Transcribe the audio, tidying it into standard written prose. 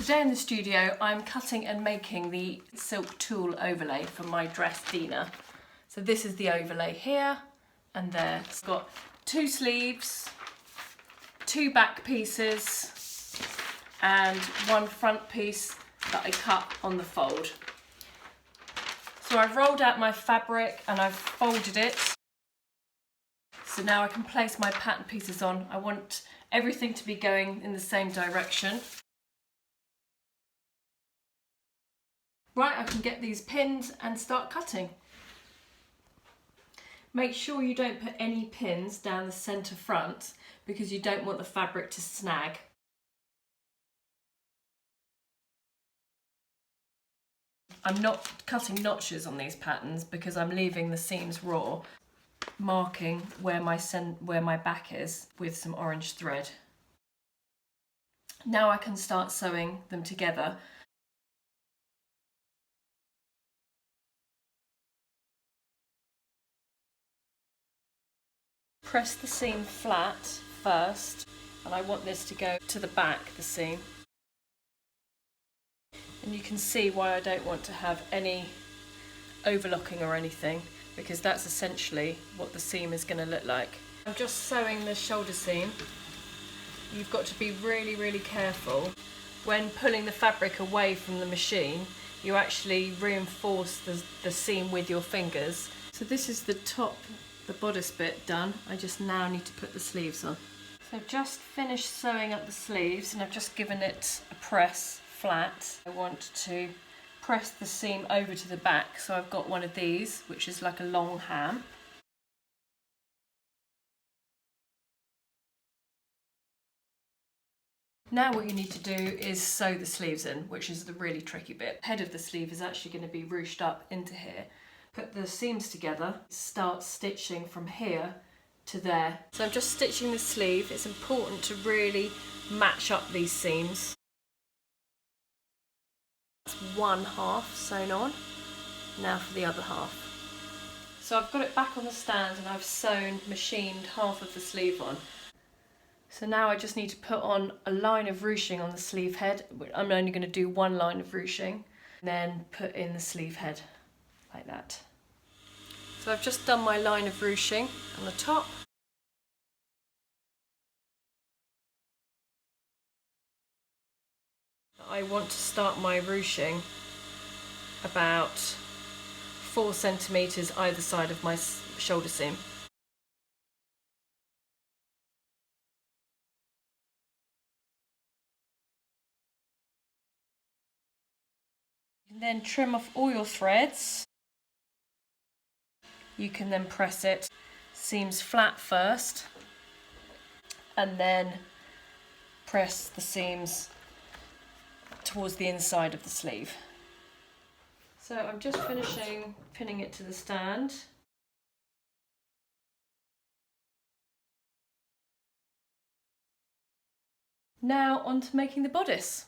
Today in the studio I'm cutting and making the silk tulle overlay for my dress Dina. So this is the overlay here and there. It's got 2 sleeves, 2 back pieces and 1 front piece that I cut on the fold. So I've rolled out my fabric and I've folded it. So now I can place my pattern pieces on. I want everything to be going in the same direction. Right, I can get these pinned and start cutting. Make sure you don't put any pins down the centre front because you don't want the fabric to snag. I'm not cutting notches on these patterns because I'm leaving the seams raw, marking where my back is with some orange thread. Now I can start sewing them together. Press the seam flat first, and I want this to go to the back, the seam. And you can see why I don't want to have any overlocking or anything, because that's essentially what the seam is going to look like. I'm just sewing the shoulder seam. You've got to be really, really careful. When pulling the fabric away from the machine, you actually reinforce the seam with your fingers. So this is the top, the bodice bit done. I just now need to put the sleeves on. So I've just finished sewing up the sleeves and I've just given it a press flat. I want to press the seam over to the back, so I've got one of these which is like a long ham. Now what you need to do is sew the sleeves in, which is the really tricky bit. The head of the sleeve is actually going to be ruched up into here. Put the seams together, start stitching from here to there. So I'm just stitching the sleeve. It's important to really match up these seams. That's 1/2 sewn on. Now for the other half. So I've got it back on the stand and I've machined half of the sleeve on. So now I just need to put on a line of ruching on the sleeve head. I'm only going to do 1 line of ruching, then put in the sleeve head. Like that. So I've just done my line of ruching on the top. I want to start my ruching about 4 centimetres either side of my shoulder seam. You can then trim off all your threads. You can then press it seams flat first and then press the seams towards the inside of the sleeve. So I'm just finishing pinning it to the stand. Now on to making the bodice.